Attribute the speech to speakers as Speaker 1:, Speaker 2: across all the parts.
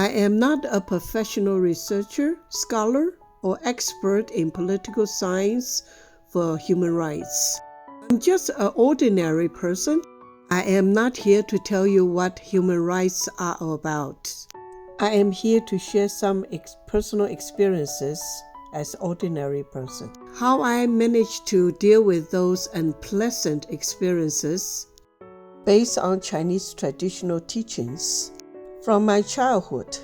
Speaker 1: I am not a professional researcher, scholar, or expert in political science for human rights. I'm just an ordinary person. I am not here to tell you what human rights are about. I am here to share some personal experiences as an ordinary person. How I managed to deal with those unpleasant experiences based on Chinese traditional teachings from my childhood.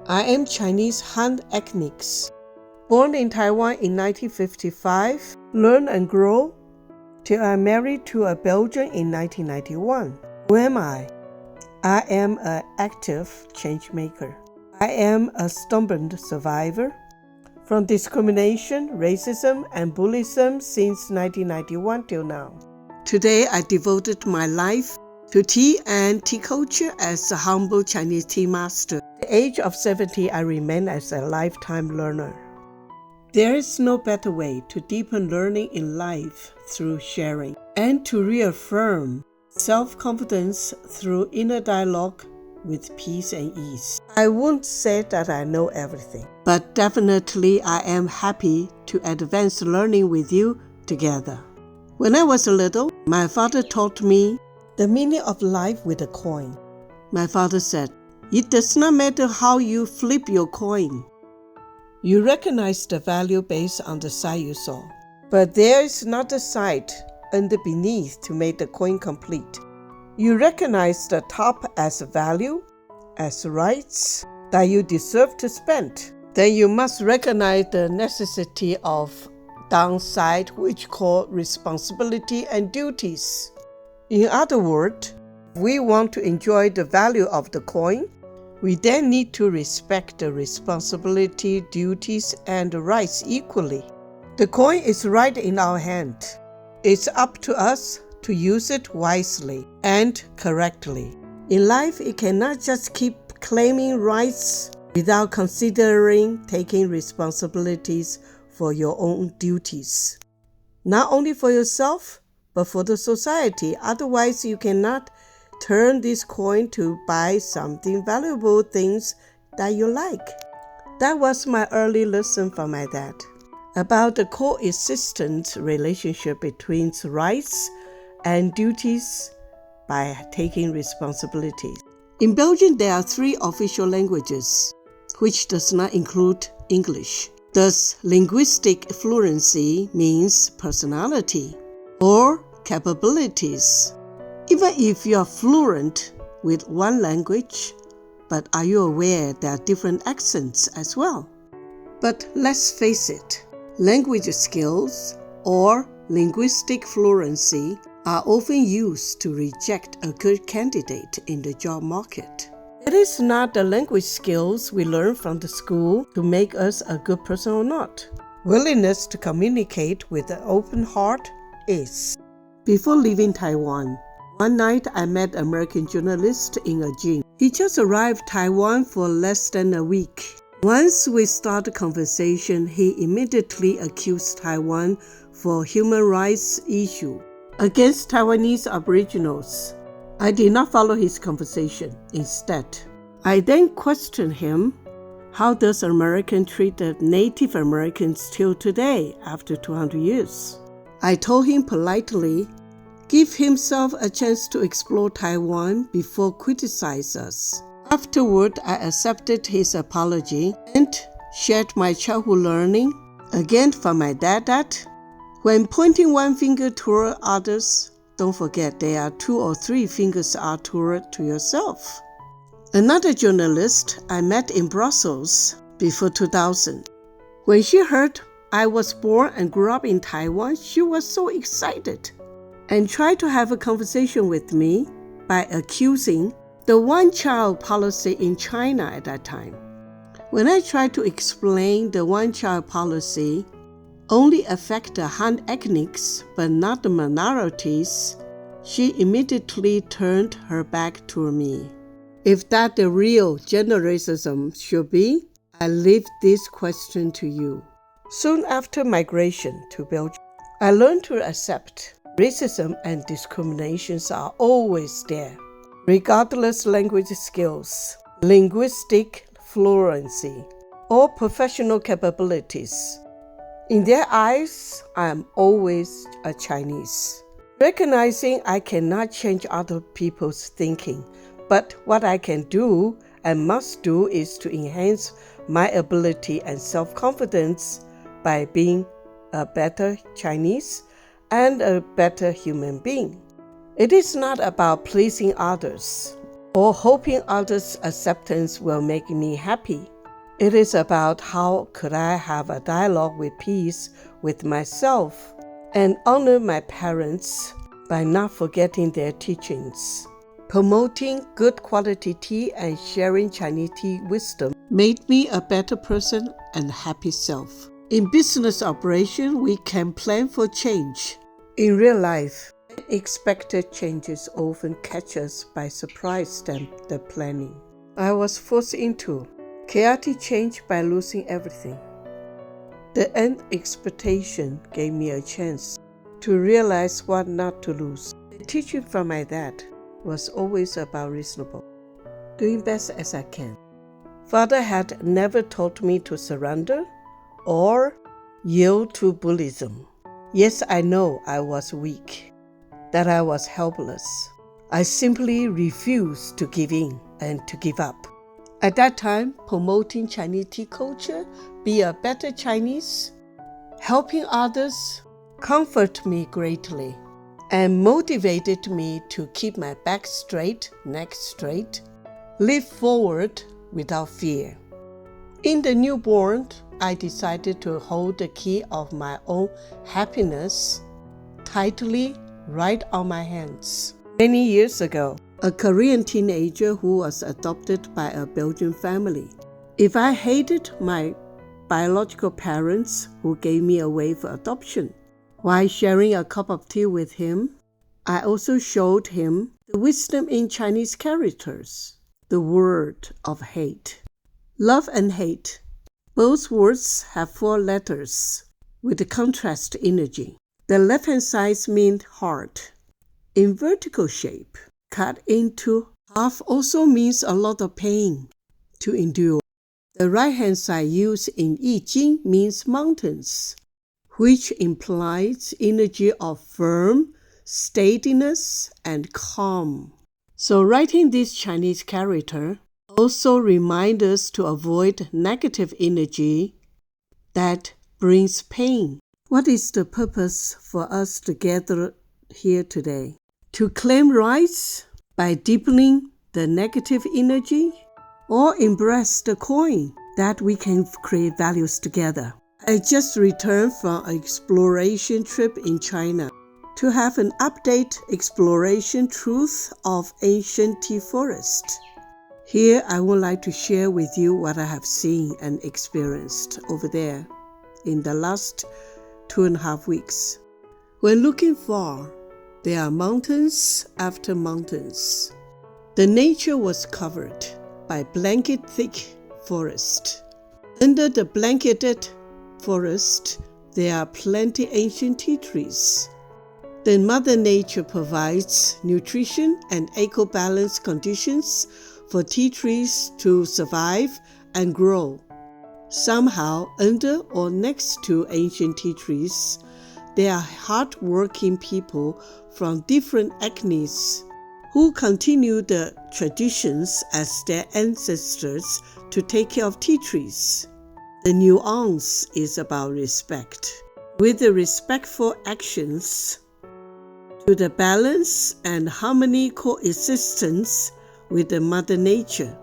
Speaker 1: I am Chinese Han ethnics. Born in Taiwan in 1955, learn and grow till I married to a Belgian in 1991. Who am I? I am an active change maker. I am a stubborn survivor from discrimination, racism, and bullyism since 1991 till now. Today, I devoted my life to tea and tea culture as a humble Chinese tea master. At the age of 70, I remain as a lifetime learner. There is no better way to deepen learning in life through sharing and to reaffirm self-confidence through inner dialogue with peace and ease. I won't say that I know everything, but definitely I am happy to advance learning with you together. When I was little, my father taught me the meaning of life with a coin. My father said, "It does not matter how you flip your coin. You recognize the value based on the side you saw. But there is not a side under beneath to make the coin complete. You recognize the top as value, as rights that you deserve to spend. Then you must recognize the necessity of downside, which call responsibility and duties. In other words, if we want to enjoy the value of the coin, we then need to respect the responsibility, duties, and the rights equally. The coin is right in our hand. It's up to us to use it wisely and correctly. In life, you cannot just keep claiming rights without considering taking responsibilities for your own duties. Not only for yourself, but for the society. Otherwise, you cannot turn this coin to buy something valuable things that you like. That was my early lesson from my dad about the coexistent relationship between rights and duties by taking responsibilities. In Belgium, there are 3 official languages, which does not include English. Thus, linguistic fluency means personality or capabilities. Even if you are fluent with one language, but are you aware there are different accents as well? But let's face it, language skills or linguistic fluency are often used to reject a good candidate in the job market. It is not the language skills we learn from the school to make us a good person or not. Willingness to communicate with an open heart is. Before leaving Taiwan, one night I met an American journalist in a gym. He just arrived Taiwan for less than a week. Once we started conversation, he immediately accused Taiwan for human rights issue against Taiwanese aboriginals. I did not follow his conversation. Instead, I then questioned him, how does America treat the Native Americans till today after 200 years? I told him politely, give himself a chance to explore Taiwan before criticize us. Afterward, I accepted his apology and shared my childhood learning, again from my dad, that when pointing one finger toward others, don't forget there are 2 or 3 fingers are toward to yourself. Another journalist I met in Brussels before 2000. When she heard I was born and grew up in Taiwan, she was so excited and tried to have a conversation with me by accusing the one-child policy in China at that time. When I tried to explain the one-child policy only affect the Han ethnics but not the minorities, she immediately turned her back to me. If that the real gender racism should be, I leave this question to you. Soon after migration to Belgium, I learned to accept racism and discriminations are always there, regardless language skills. linguistic fluency, or professional capabilities. In their eyes, I am always a Chinese. Recognizing I cannot change other people's thinking, but what I can do and must do is to enhance my ability and self-confidence by being a better Chinese and a better human being. It is not about pleasing others or hoping others' acceptance will make me happy. It is about how could I have a dialogue with peace with myself and honor my parents by not forgetting their teachings. Promoting good quality tea and sharing Chinese tea wisdom made me a better person and happy self. In business operation, we can plan for change. In real life, unexpected changes often catch us by surprise than the planning. I was forced into chaotic change by losing everything. The unexpectation gave me a chance to realize what not to lose. The teaching from my dad was always about reasonable, doing best as I can. Father had never taught me to surrender or yield to bullyism. Yes, I know I was weak, that I was helpless. I simply refused to give in and to give up. At that time, promoting Chinese tea culture, be a better Chinese, helping others, comforted me greatly and motivated me to keep my back straight, neck straight, live forward without fear. In the newborn, I decided to hold the key of my own happiness tightly right on my hands. Many years ago, a Korean teenager who was adopted by a Belgian family. If I hated my biological parents who gave me away for adoption, while sharing a cup of tea with him, I also showed him the wisdom in Chinese characters, the word of hate. Love and hate. Both words have 4 letters with the contrast energy. The left-hand side means heart. In vertical shape, cut into half also means a lot of pain to endure. The right-hand side used in I Ching means mountains, which implies energy of firm, steadiness, and calm. So writing this Chinese character also reminds us to avoid negative energy that brings pain. What is the purpose for us to gather here today? To claim rights by deepening the negative energy, or embrace the coin that we can create values together. I just returned from an exploration trip in China to have an update exploration truth of ancient tea forest. Here I would like to share with you what I have seen and experienced over there in the last 2.5 weeks. When looking far, there are mountains after mountains. The nature was covered by blanket-thick forest. Under the blanketed forest, there are plenty ancient tea trees. Then Mother Nature provides nutrition and eco-balanced conditions for tea trees to survive and grow. Somehow, under or next to ancient tea trees, there are hard-working people from different ethnies who continue the traditions as their ancestors to take care of tea trees. The nuance is about respect, with the respectful actions to the balance and harmony coexistence with the Mother Nature.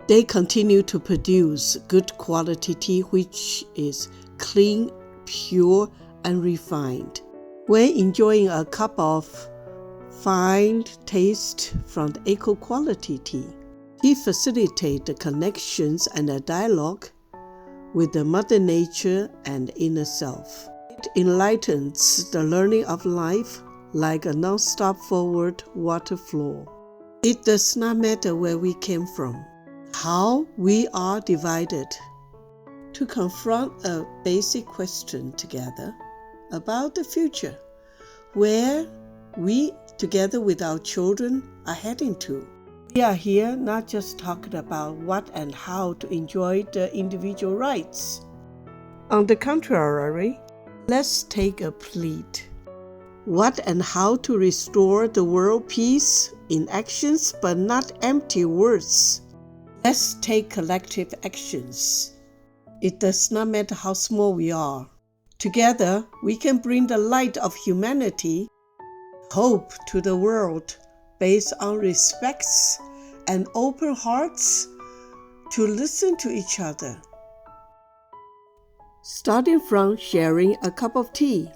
Speaker 1: They continue to produce good quality tea which is clean, pure, and refined. When enjoying a cup of fine taste from the eco-quality tea, it facilitates the connections and the dialogue with the Mother Nature and inner self. It enlightens the learning of life like a non-stop forward water flow. It does not matter where we came from, how we are divided. To confront a basic question together about the future, where we, together with our children, are heading to. We are here not just talking about what and how to enjoy the individual rights. On the contrary, let's take a plea. What and how to restore the world peace in actions but not empty words. Let's take collective actions. It does not matter how small we are. Together, we can bring the light of humanity, hope to the world based on respects and open hearts to listen to each other. Starting from sharing a cup of tea.